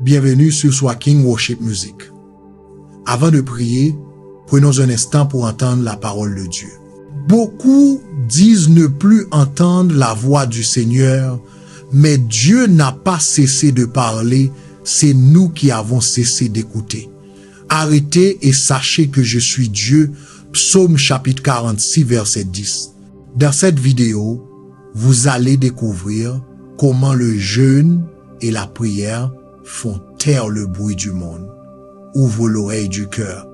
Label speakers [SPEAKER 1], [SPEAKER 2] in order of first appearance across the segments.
[SPEAKER 1] Bienvenue sur Swaking Worship Music. Avant de prier, prenons un instant pour entendre la parole de Dieu. Beaucoup disent ne plus entendre la voix du Seigneur, mais Dieu n'a pas cessé de parler, c'est nous qui avons cessé d'écouter. Arrêtez et sachez que je suis Dieu. Psaume chapitre 46, verset 10. Dans cette vidéo, vous allez découvrir comment le jeûne et la prière font taire le bruit du monde, ouvrent l'oreille du cœur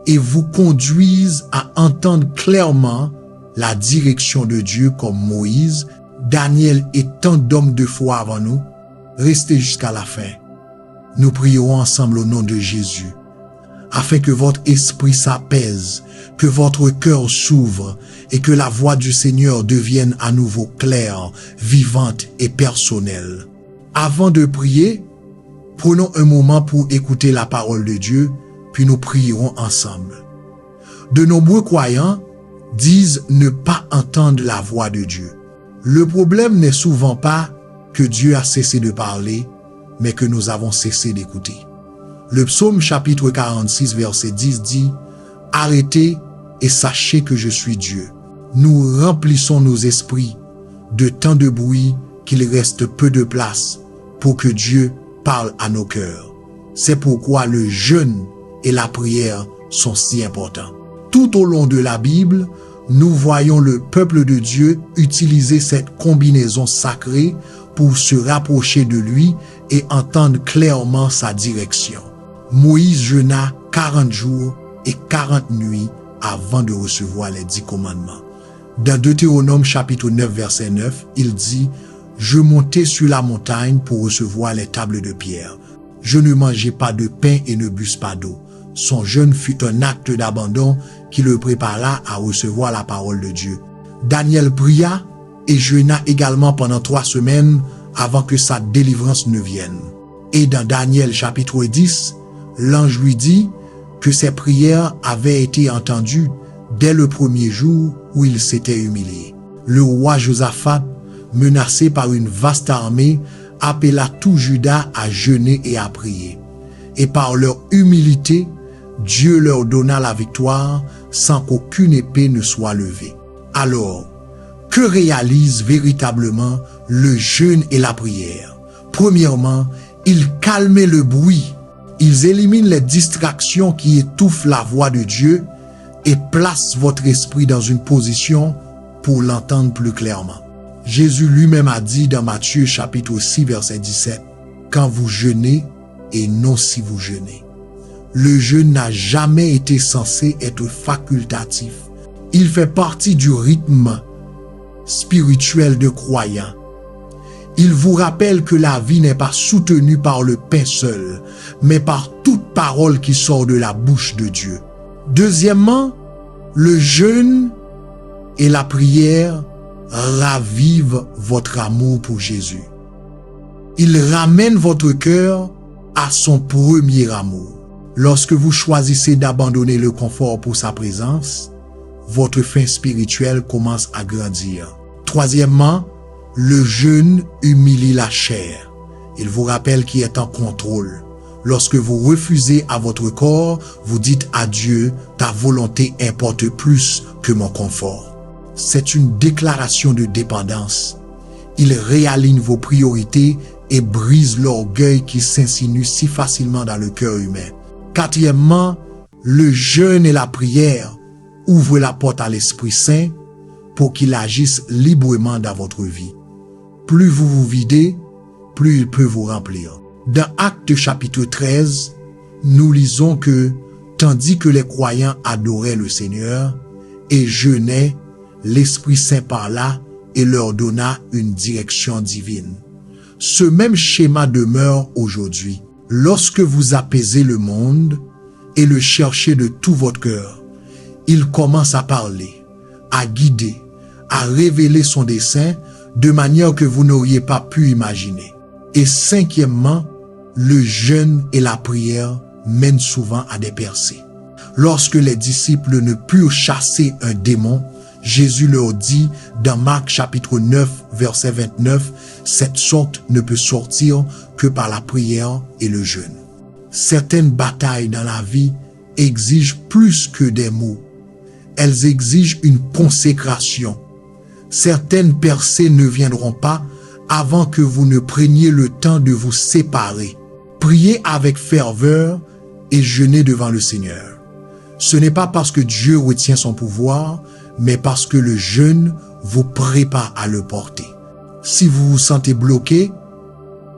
[SPEAKER 1] et vous conduisent à entendre clairement la direction de Dieu comme Moïse, Daniel et tant d'hommes de foi avant nous. Restez jusqu'à la fin. Nous prierons ensemble au nom de Jésus, afin que votre esprit s'apaise, que votre cœur s'ouvre et que la voix du Seigneur devienne à nouveau claire, vivante et personnelle. Avant de prier, prenons un moment pour écouter la parole de Dieu, puis nous prierons ensemble. De nombreux croyants disent ne pas entendre la voix de Dieu. Le problème n'est souvent pas que Dieu a cessé de parler, mais que nous avons cessé d'écouter. Le psaume chapitre 46 verset 10 dit « Arrêtez et sachez que je suis Dieu. Nous remplissons nos esprits de tant de bruit qu'il reste peu de place pour que Dieu parle à nos cœurs. » C'est pourquoi le jeûne et la prière sont si importants. Tout au long de la Bible, nous voyons le peuple de Dieu utiliser cette combinaison sacrée pour se rapprocher de lui et entendre clairement sa direction. Moïse jeûna 40 jours et 40 nuits avant de recevoir les 10 commandements. Dans Deutéronome chapitre 9 verset 9, il dit « Je montai sur la montagne pour recevoir les tables de pierre. Je ne mangeai pas de pain et ne bus pas d'eau. » Son jeûne fut un acte d'abandon qui le prépara à recevoir la parole de Dieu. Daniel pria et jeûna également pendant 3 semaines avant que sa délivrance ne vienne. Et dans Daniel chapitre 10, l'ange lui dit que ses prières avaient été entendues dès le premier jour où il s'était humilié. Le roi Josaphat, menacé par une vaste armée, appela tout Juda à jeûner et à prier. Et par leur humilité, Dieu leur donna la victoire sans qu'aucune épée ne soit levée. Alors, que réalise véritablement le jeûne et la prière? Premièrement, ils calment le bruit. Ils éliminent les distractions qui étouffent la voix de Dieu et placent votre esprit dans une position pour l'entendre plus clairement. Jésus lui-même a dit dans Matthieu chapitre 6 verset 17, « Quand vous jeûnez et non si vous jeûnez. » Le jeûne n'a jamais été censé être facultatif. Il fait partie du rythme spirituel de croyants. Il vous rappelle que la vie n'est pas soutenue par le pain seul, mais par toute parole qui sort de la bouche de Dieu. Deuxièmement, le jeûne et la prière ravivent votre amour pour Jésus. Il ramène votre cœur à son premier amour. Lorsque vous choisissez d'abandonner le confort pour sa présence, votre faim spirituelle commence à grandir. Troisièmement, le jeûne humilie la chair. Il vous rappelle qui est en contrôle. Lorsque vous refusez à votre corps, vous dites à Dieu, ta volonté importe plus que mon confort. C'est une déclaration de dépendance. Il réaligne vos priorités et brise l'orgueil qui s'insinue si facilement dans le cœur humain. Quatrièmement, le jeûne et la prière ouvrent la porte à l'Esprit Saint pour qu'il agisse librement dans votre vie. Plus vous vous videz, plus il peut vous remplir. Dans Actes chapitre 13, nous lisons que, tandis que les croyants adoraient le Seigneur et jeûnaient, l'Esprit Saint parla et leur donna une direction divine. Ce même schéma demeure aujourd'hui. Lorsque vous apaisez le monde et le cherchez de tout votre cœur, il commence à parler, à guider, à révéler son dessein de manière que vous n'auriez pas pu imaginer. Et cinquièmement, le jeûne et la prière mènent souvent à des percées. Lorsque les disciples ne purent chasser un démon, Jésus leur dit dans Marc chapitre 9 verset 29, « Cette sorte ne peut sortir que par la prière et le jeûne. Certaines batailles dans la vie exigent plus que des mots. Elles exigent une consécration. Certaines percées ne viendront pas avant que vous ne preniez le temps de vous séparer. Priez avec ferveur et jeûnez devant le Seigneur. Ce n'est pas parce que Dieu retient son pouvoir, mais parce que le jeûne vous prépare à le porter. Si vous vous sentez bloqué,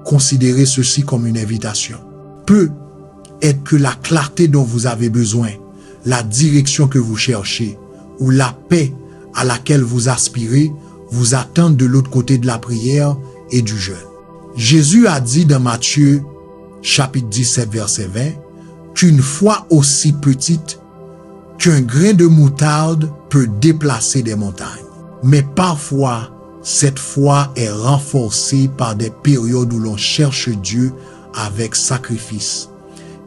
[SPEAKER 1] considérez ceci comme une invitation. Peut être que la clarté dont vous avez besoin, la direction que vous cherchez ou la paix à laquelle vous aspirez vous attendent de l'autre côté de la prière et du jeûne. Jésus a dit dans Matthieu chapitre 17 verset 20 qu'une foi aussi petite qu'un grain de moutarde peut déplacer des montagnes. Mais parfois, cette foi est renforcée par des périodes où l'on cherche Dieu avec sacrifice.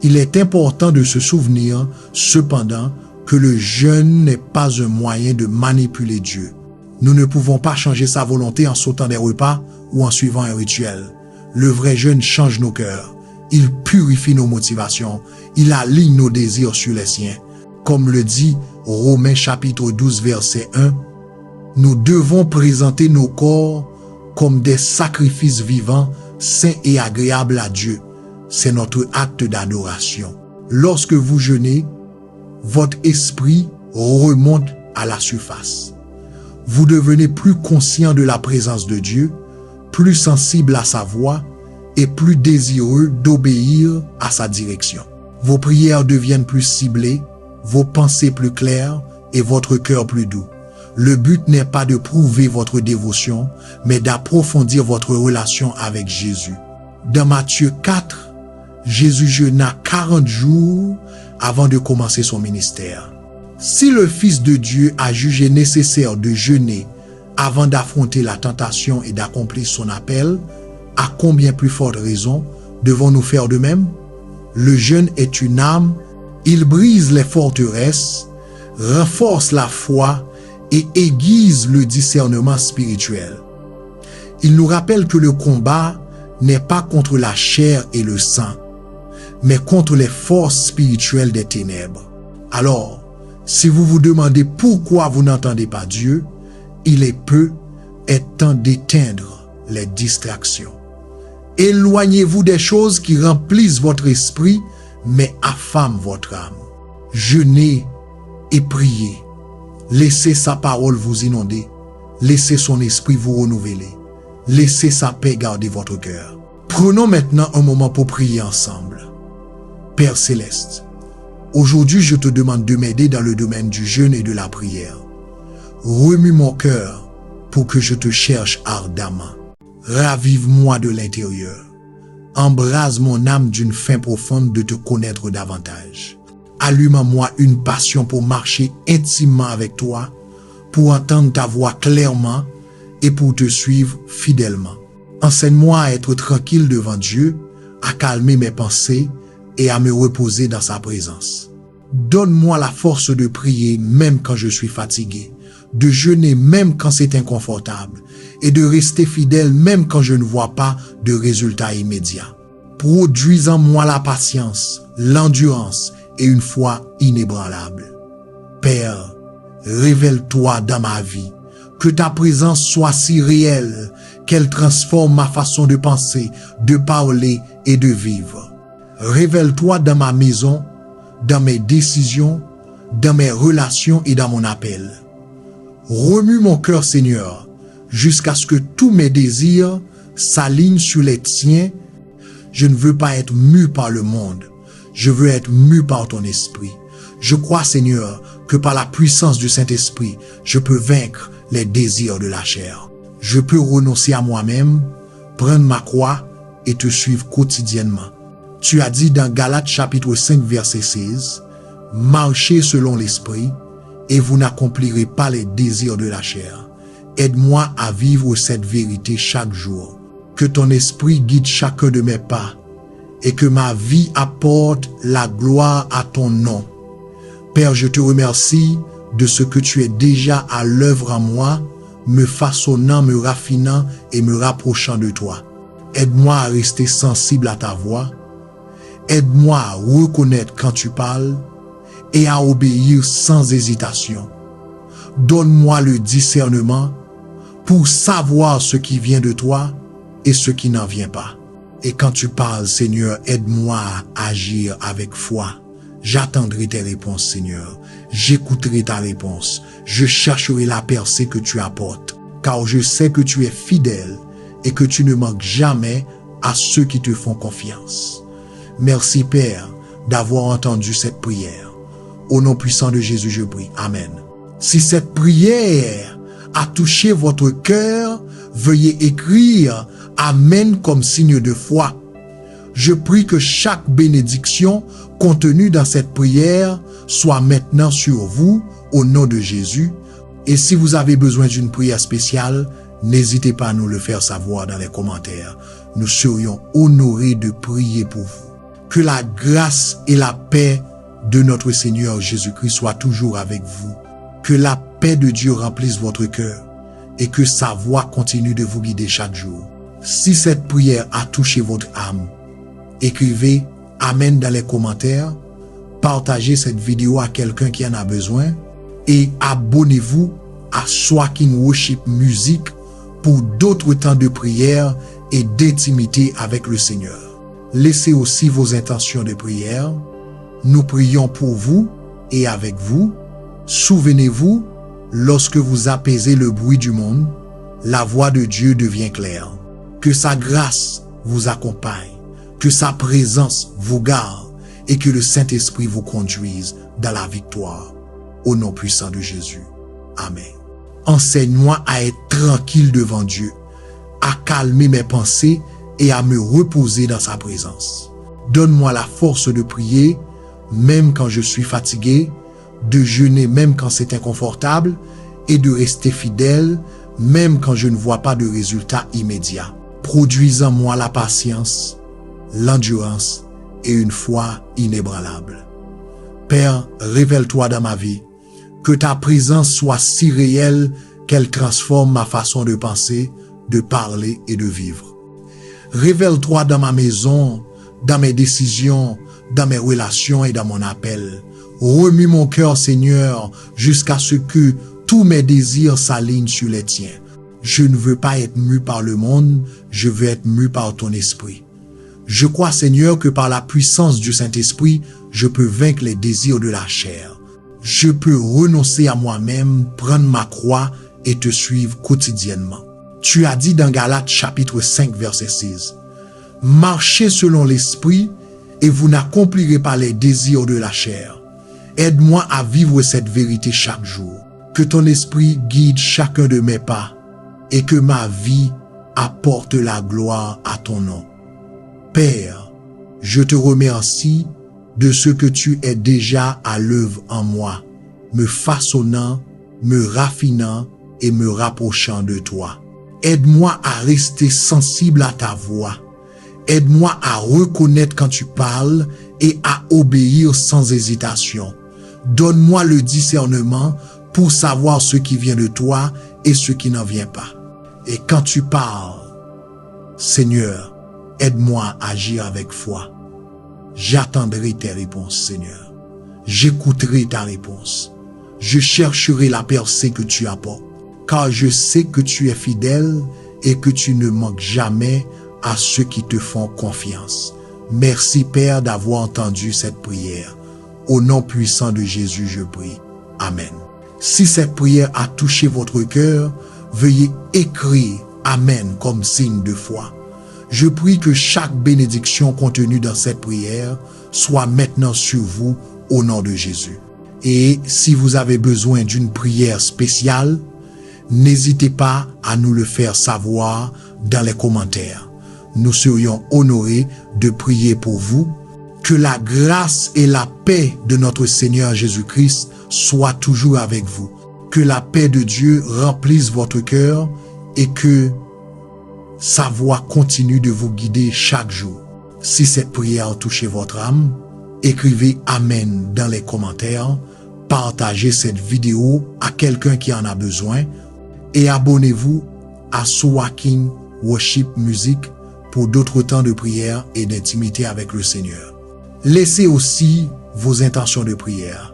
[SPEAKER 1] Il est important de se souvenir, cependant, que le jeûne n'est pas un moyen de manipuler Dieu. Nous ne pouvons pas changer sa volonté en sautant des repas ou en suivant un rituel. Le vrai jeûne change nos cœurs. Il purifie nos motivations. Il aligne nos désirs sur les siens. Comme le dit Romains chapitre 12 verset 1, nous devons présenter nos corps comme des sacrifices vivants, saints et agréables à Dieu. C'est notre acte d'adoration. Lorsque vous jeûnez, votre esprit remonte à la surface. Vous devenez plus conscient de la présence de Dieu, plus sensible à sa voix et plus désireux d'obéir à sa direction. Vos prières deviennent plus ciblées, vos pensées plus claires et votre cœur plus doux. Le but n'est pas de prouver votre dévotion, mais d'approfondir votre relation avec Jésus. Dans Matthieu 4, Jésus jeûna 40 jours avant de commencer son ministère. Si le Fils de Dieu a jugé nécessaire de jeûner avant d'affronter la tentation et d'accomplir son appel, à combien plus forte raison devons-nous faire de même? Le jeûne est une arme, il brise les forteresses, renforce la foi et aiguise le discernement spirituel. Il nous rappelle que le combat n'est pas contre la chair et le sang, mais contre les forces spirituelles des ténèbres. Alors, si vous vous demandez pourquoi vous n'entendez pas Dieu, il est temps d'éteindre les distractions. Éloignez-vous des choses qui remplissent votre esprit, mais affament votre âme. Jeûnez et priez. Laissez sa parole vous inonder. Laissez son esprit vous renouveler. Laissez sa paix garder votre cœur. Prenons maintenant un moment pour prier ensemble. Père Céleste, aujourd'hui je te demande de m'aider dans le domaine du jeûne et de la prière. Remue mon cœur pour que je te cherche ardemment. Ravive-moi de l'intérieur. Embrase mon âme d'une faim profonde de te connaître davantage. Allume en moi une passion pour marcher intimement avec toi, pour entendre ta voix clairement et pour te suivre fidèlement. Enseigne-moi à être tranquille devant Dieu, à calmer mes pensées et à me reposer dans sa présence. Donne-moi la force de prier même quand je suis fatigué, de jeûner même quand c'est inconfortable et de rester fidèle même quand je ne vois pas de résultats immédiats. Produis en moi la patience, l'endurance et une foi inébranlable. Père, révèle-toi dans ma vie, que ta présence soit si réelle qu'elle transforme ma façon de penser, de parler et de vivre. Révèle-toi dans ma maison, dans mes décisions, dans mes relations et dans mon appel. Remue mon cœur, Seigneur, jusqu'à ce que tous mes désirs s'alignent sur les tiens. Je ne veux pas être mu par le monde. Je veux être mu par ton esprit. Je crois, Seigneur, que par la puissance du Saint-Esprit, je peux vaincre les désirs de la chair. Je peux renoncer à moi-même, prendre ma croix et te suivre quotidiennement. Tu as dit dans Galates chapitre 5 verset 16, « Marchez selon l'esprit et vous n'accomplirez pas les désirs de la chair. Aide-moi à vivre cette vérité chaque jour. Que ton esprit guide chacun de mes pas et que ma vie apporte la gloire à ton nom. Père, je te remercie de ce que tu es déjà à l'œuvre en moi, me façonnant, me raffinant et me rapprochant de toi. Aide-moi à rester sensible à ta voix. Aide-moi à reconnaître quand tu parles et à obéir sans hésitation. Donne-moi le discernement pour savoir ce qui vient de toi et ce qui n'en vient pas. Et quand tu parles, Seigneur, aide-moi à agir avec foi. J'attendrai tes réponses, Seigneur. J'écouterai ta réponse. Je chercherai la percée que tu apportes, car je sais que tu es fidèle et que tu ne manques jamais à ceux qui te font confiance. Merci, Père, d'avoir entendu cette prière. Au nom puissant de Jésus, je prie. Amen. Si cette prière a touché votre cœur, veuillez écrire Amen comme signe de foi. Je prie que chaque bénédiction contenue dans cette prière soit maintenant sur vous au nom de Jésus. Et si vous avez besoin d'une prière spéciale, n'hésitez pas à nous le faire savoir dans les commentaires. Nous serions honorés de prier pour vous. Que la grâce et la paix de notre Seigneur Jésus-Christ soient toujours avec vous. Que la paix de Dieu remplisse votre cœur et que sa voix continue de vous guider chaque jour. Si cette prière a touché votre âme, écrivez Amen dans les commentaires, partagez cette vidéo à quelqu'un qui en a besoin et abonnez-vous à Swaking Worship Music pour d'autres temps de prière et d'intimité avec le Seigneur. Laissez aussi vos intentions de prière. Nous prions pour vous et avec vous. Souvenez-vous, lorsque vous apaisez le bruit du monde, la voix de Dieu devient claire. Que sa grâce vous accompagne, que sa présence vous garde et que le Saint-Esprit vous conduise dans la victoire. Au nom puissant de Jésus. Amen. Enseigne-moi à être tranquille devant Dieu, à calmer mes pensées et à me reposer dans sa présence. Donne-moi la force de prier, même quand je suis fatigué, de jeûner même quand c'est inconfortable et de rester fidèle, même quand je ne vois pas de résultat immédiat. Produis en moi la patience, l'endurance et une foi inébranlable. Père, révèle-toi dans ma vie, que ta présence soit si réelle qu'elle transforme ma façon de penser, de parler et de vivre. Révèle-toi dans ma maison, dans mes décisions, dans mes relations et dans mon appel. Remue mon cœur, Seigneur, jusqu'à ce que tous mes désirs s'alignent sur les tiens. Je ne veux pas être mu par le monde, je veux être mu par ton esprit. Je crois, Seigneur, que par la puissance du Saint-Esprit, je peux vaincre les désirs de la chair. Je peux renoncer à moi-même, prendre ma croix et te suivre quotidiennement. Tu as dit dans Galates chapitre 5 verset 6, « Marchez selon l'esprit et vous n'accomplirez pas les désirs de la chair. Aide-moi à vivre cette vérité chaque jour. Que ton esprit guide chacun de mes pas et que ma vie apporte la gloire à ton nom. Père, je te remercie de ce que tu es déjà à l'œuvre en moi, me façonnant, me raffinant et me rapprochant de toi. Aide-moi à rester sensible à ta voix. Aide-moi à reconnaître quand tu parles et à obéir sans hésitation. Donne-moi le discernement pour savoir ce qui vient de toi et ce qui n'en vient pas. Et quand tu parles, Seigneur, aide-moi à agir avec foi. J'attendrai tes réponses, Seigneur. J'écouterai ta réponse. Je chercherai la percée que tu apportes, car je sais que tu es fidèle et que tu ne manques jamais à ceux qui te font confiance. Merci, Père, d'avoir entendu cette prière. Au nom puissant de Jésus, je prie. Amen. Si cette prière a touché votre cœur, veuillez écrire Amen comme signe de foi. Je prie que chaque bénédiction contenue dans cette prière soit maintenant sur vous au nom de Jésus. Et si vous avez besoin d'une prière spéciale, n'hésitez pas à nous le faire savoir dans les commentaires. Nous serions honorés de prier pour vous. Que la grâce et la paix de notre Seigneur Jésus-Christ soient toujours avec vous. Que la paix de Dieu remplisse votre cœur et que sa voix continue de vous guider chaque jour. Si cette prière a touché votre âme, écrivez Amen dans les commentaires, partagez cette vidéo à quelqu'un qui en a besoin et abonnez-vous à Swaking Worship Music pour d'autres temps de prière et d'intimité avec le Seigneur. Laissez aussi vos intentions de prière.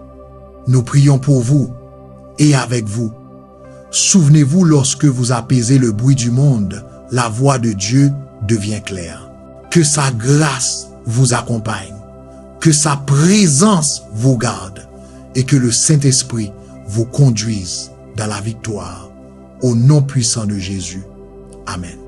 [SPEAKER 1] Nous prions pour vous et avec vous. Souvenez-vous, lorsque vous apaisez le bruit du monde, la voix de Dieu devient claire. Que sa grâce vous accompagne, que sa présence vous garde et que le Saint-Esprit vous conduise dans la victoire. Au nom puissant de Jésus. Amen.